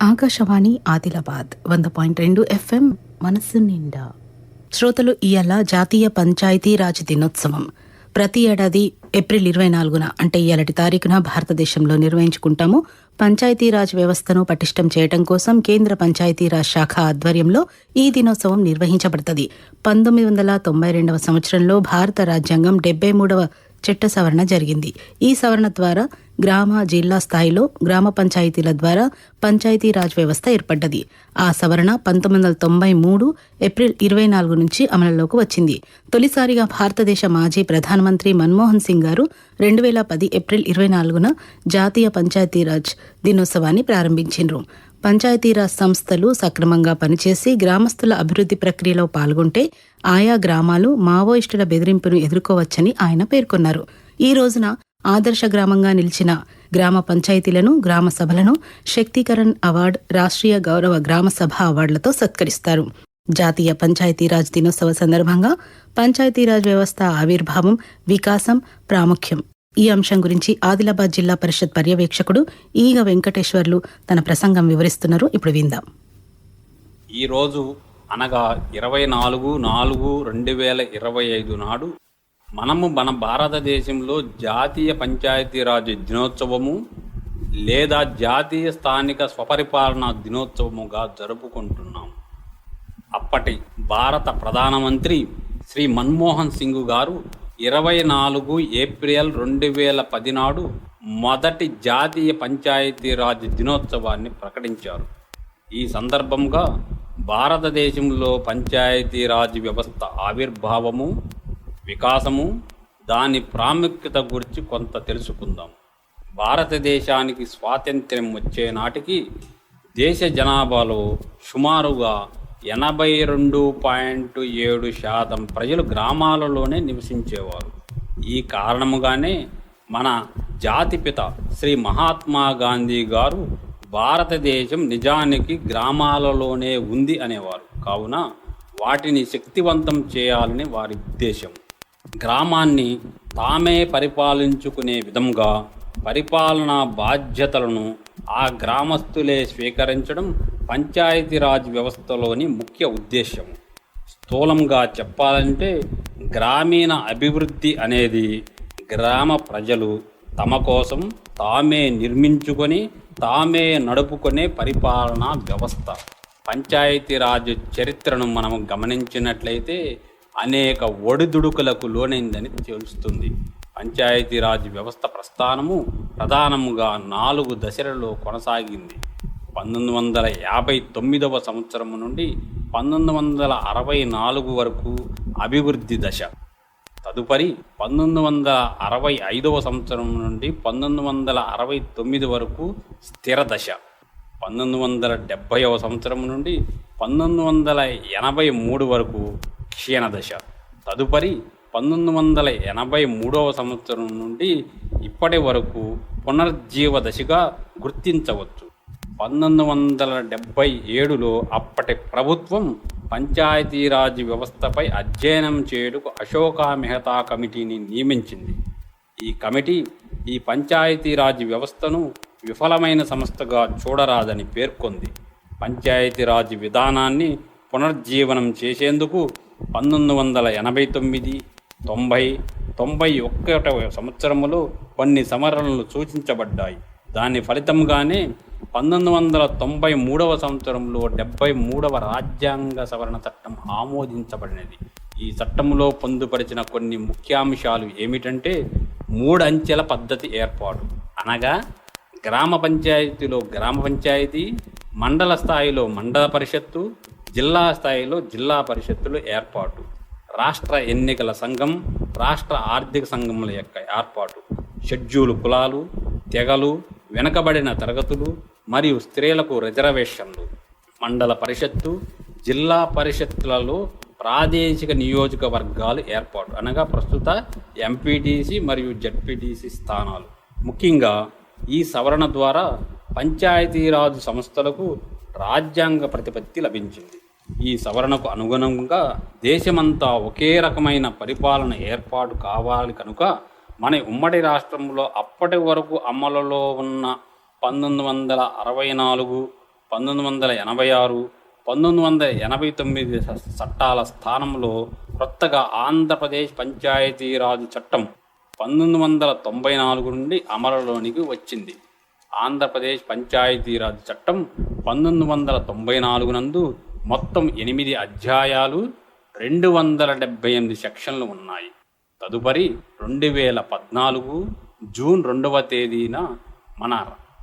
Akashvani Adilabad 100.2 FM మనస్సు నిండా. శ్రోతలు, ఇయాల జాతీయ పంచాయతీరాజ్ దినోత్సవం. ప్రతి ఏడాది ఏప్రిల్ 24న అంటే ఇయాలటి తారీఖున భారతదేశంలో నిర్వహించుకుంటాము. పంచాయతీరాజ్ వ్యవస్థను పటిష్టం చేయడం కోసం కేంద్ర పంచాయతీరాజ్ శాఖ ఆధ్వర్యంలో ఈ దినోత్సవం నిర్వహించబడుతుంది. 1992వ సంవత్సరంలో భారత రాజ్యాంగం 73వ చట్ట సవరణ జరిగింది. ఈ సవరణ ద్వారా గ్రామ, జిల్లా స్థాయిలో గ్రామ పంచాయతీల ద్వారా పంచాయతీరాజ్ వ్యవస్థ ఏర్పడ్డది. ఆ సవరణ 1993 ఏప్రిల్ 24 నుంచి అమలులోకి వచ్చింది. తొలిసారిగా భారతదేశ మాజీ ప్రధానమంత్రి మన్మోహన్ సింగ్ గారు 2010 ఏప్రిల్ 24న జాతీయ పంచాయతీరాజ్ దినోత్సవాన్ని ప్రారంభించారు. పంచాయతీరాజ్ సంస్థలు సక్రమంగా పనిచేసి గ్రామస్తుల అభివృద్ధి ప్రక్రియలో పాల్గొంటే ఆయా గ్రామాలు మావోయిస్టుల బెదిరింపును ఎదుర్కోవచ్చని ఆయన పేర్కొన్నారు. ఈ రోజున ఆదర్శ గ్రామంగా నిలిచిన గ్రామ పంచాయతీలను, గ్రామ సభలను శక్తీకరణ్ అవార్డు, రాష్ట్రీయ గౌరవ గ్రామ సభ అవార్డులతో సత్కరిస్తారు. జాతీయ పంచాయతీరాజ్ దినోత్సవ సందర్భంగా పంచాయతీరాజ్ వ్యవస్థ ఆవిర్భావం, వికాసం, ప్రాముఖ్యం ఈ అంశం గురించి ఆదిలాబాద్ జిల్లా పరిషత్ పర్యవేక్షకుడు ఈగ వెంకటేశ్వర్లు తన ప్రసంగం వివరిస్తున్నారు. ఇప్పుడు విందాం. ఈరోజు అనగా 24/4/2025 నాడు మనము మన భారతదేశంలో జాతీయ పంచాయతీరాజ్ దినోత్సవము లేదా జాతీయ స్థానిక స్వపరిపాలన దినోత్సవముగా జరుపుకుంటున్నాం. అప్పటి భారత ప్రధానమంత్రి శ్రీ మన్మోహన్ సింగ్ గారు 24 ఏప్రిల్ 2010 నాడు మొదటి జాతీయ పంచాయతీరాజ్ దినోత్సవాన్ని ప్రకటించారు. ఈ సందర్భంగా భారతదేశంలో పంచాయతీరాజ్ వ్యవస్థ ఆవిర్భావము, వికాసము, దాని ప్రాముఖ్యత గురించి కొంత తెలుసుకుందాం. భారతదేశానికి స్వాతంత్ర్యం వచ్చే నాటికి దేశ జనాభాలో సుమారుగా 82.7% ప్రజలు గ్రామాలలోనే నివసించేవారు. ఈ కారణముగానే మన జాతిపిత శ్రీ మహాత్మా గాంధీ గారు భారతదేశం నిజానికి గ్రామాలలోనే ఉంది అనేవారు. కావున వాటిని శక్తివంతం చేయాలని వారి ఉద్దేశం. గ్రామాన్ని తామే పరిపాలించుకునే విధంగా పరిపాలనా బాధ్యతలను ఆ గ్రామస్తులే స్వీకరించడం పంచాయతీరాజ్ వ్యవస్థలోని ముఖ్య ఉద్దేశం. స్థూలంగా చెప్పాలంటే గ్రామీణ అభివృద్ధి అనేది గ్రామ ప్రజలు తమ కోసం తామే నిర్మించుకొని తామే నడుపుకునే పరిపాలనా వ్యవస్థ. పంచాయతీరాజ్ చరిత్రను మనం గమనించినట్లయితే అనేక ఒడిదుడుకులకు లోనైందని తెలుస్తుంది. పంచాయతీరాజ్ వ్యవస్థ ప్రస్థానము ప్రధానముగా 4 దశలలో కొనసాగింది. 1959వ సంవత్సరం నుండి 1964 వరకు అభివృద్ధి దశ. తదుపరి 1965వ సంవత్సరం నుండి 1969 వరకు స్థిర దశ. 1970వ సంవత్సరం నుండి 1983 వరకు క్షీణ దశ. తదుపరి 1983వ సంవత్సరం నుండి ఇప్పటి వరకు పునరుజ్జీవ దశగా గుర్తించవచ్చు. 1977లో అప్పటి ప్రభుత్వం పంచాయతీరాజ్ వ్యవస్థపై అధ్యయనం చేయుటకు అశోక మెహతా కమిటీని నియమించింది. ఈ కమిటీ ఈ పంచాయతీరాజ్ వ్యవస్థను విఫలమైన సంస్థగా చూడరాదని పేర్కొంది. పంచాయతీరాజ్ విధానాన్ని పునరుజ్జీవనం చేసేందుకు 1989, 90, 91వ సంవత్సరములో కొన్ని సవరణలు సూచించబడ్డాయి. దాని ఫలితంగానే 1993వ సంవత్సరంలో 73వ రాజ్యాంగ సవరణ చట్టం ఆమోదించబడినది. ఈ చట్టంలో పొందుపరిచిన కొన్ని ముఖ్యాంశాలు ఏమిటంటే 3 అంచెల పద్ధతి ఏర్పాటు, అనగా గ్రామ పంచాయతీలో గ్రామ పంచాయతీ, మండల స్థాయిలో మండల పరిషత్తు, జిల్లా స్థాయిలో జిల్లా పరిషత్తులు ఏర్పాటు, రాష్ట్ర ఎన్నికల సంఘం, రాష్ట్ర ఆర్థిక సంఘముల యొక్క ఏర్పాటు, షెడ్యూల్ కులాలు, తెగలు, వెనుకబడిన తరగతులు మరియు స్త్రీలకు రిజర్వేషన్లు, మండల పరిషత్తు, జిల్లా పరిషత్తులలో ప్రాదేశిక నియోజకవర్గాలు ఏర్పాటు, అనగా ప్రస్తుత ఎంపీటీసీ మరియు జడ్పీటీసీ స్థానాలు. ముఖ్యంగా ఈ సవరణ ద్వారా పంచాయతీరాజ్ సంస్థలకు రాజ్యాంగ ప్రతిపత్తి లభించింది. ఈ సవరణకు అనుగుణంగా దేశమంతా ఒకే రకమైన పరిపాలన ఏర్పాటు కావాలి కనుక మన ఉమ్మడి రాష్ట్రంలో అప్పటి వరకు అమలులో ఉన్న 1964, 1986, 1989 చట్టాల స్థానంలో కొత్తగా ఆంధ్రప్రదేశ్ పంచాయతీరాజ్ చట్టం 1994 నుండి అమలులోనికి వచ్చింది. ఆంధ్రప్రదేశ్ పంచాయతీరాజ్ చట్టం 1994 నందు మొత్తం 8 అధ్యాయాలు, 278 సెక్షన్లు ఉన్నాయి. తదుపరి 2014 జూన్ 2వ తేదీన మన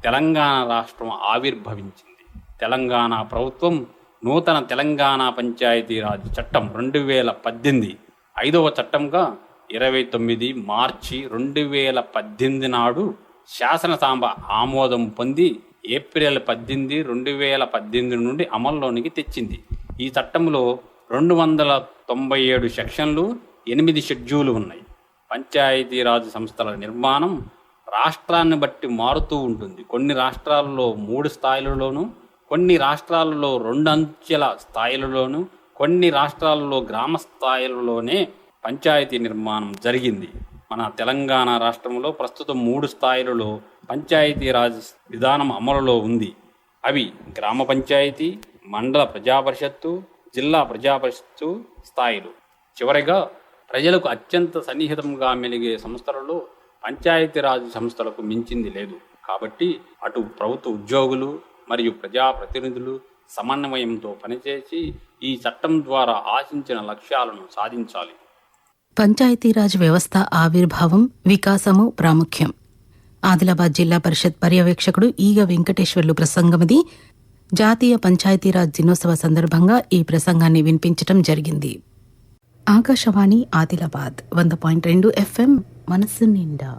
తెలంగాణ రాష్ట్రం ఆవిర్భవించింది. తెలంగాణ ప్రభుత్వం నూతన తెలంగాణ పంచాయతీరాజ్ చట్టం 2018 5వ చట్టంగా 29 మార్చి 2018 నాడు శాసనసభ ఆమోదం పొంది ఏప్రిల్ 18, 2018 నుండి అమల్లోనికి తెచ్చింది. ఈ చట్టంలో 297 సెక్షన్లు, 8 షెడ్యూలు ఉన్నాయి. పంచాయతీరాజ్ సంస్థల నిర్మాణం రాష్ట్రాన్ని బట్టి మారుతూ ఉంటుంది. కొన్ని రాష్ట్రాల్లో 3 స్థాయిలలోనూ, కొన్ని రాష్ట్రాలలో 2 అంచెల స్థాయిలలోనూ, కొన్ని రాష్ట్రాలలో గ్రామ స్థాయిలలోనే పంచాయతీ నిర్మాణం జరిగింది. మన తెలంగాణ రాష్ట్రంలో ప్రస్తుతం 3 స్థాయిలలో పంచాయతీరాజ్ విధానం అమలులో ఉంది. అవి గ్రామ పంచాయతీ, మండల ప్రజాపరిషత్తు, జిల్లా ప్రజాపరిషత్తు స్థాయిలు. చివరిగా ప్రజలకు అత్యంత సన్నిహితంగా మెలిగే సంస్థలలో పంచాయతీరాజ్ సంస్థలకు మించింది లేదు. కాబట్టి అటు ప్రభుత్వ ఉద్యోగులు మరియు ప్రజాప్రతినిధులు సమన్వయంతో పనిచేసి ఈ చట్టం ద్వారా ఆశించిన లక్ష్యాలను సాధించాలి. పంచాయతీరాజ్ వ్యవస్థ ఆవిర్భావం, వికాసము, ప్రాముఖ్యం. ఆదిలాబాద్ జిల్లా పరిషత్ పర్యవేక్షకుడు ఈగ వెంకటేశ్వర్లు ప్రసంగమిది. జాతీయ పంచాయతీరాజ్ దినోత్సవ సందర్భంగా ఈ ప్రసంగాన్ని వినిపించటం జరిగింది. ఆకాశవాణి ఆదిలాబాద్ 100.2 FM మనస్సు నిండా.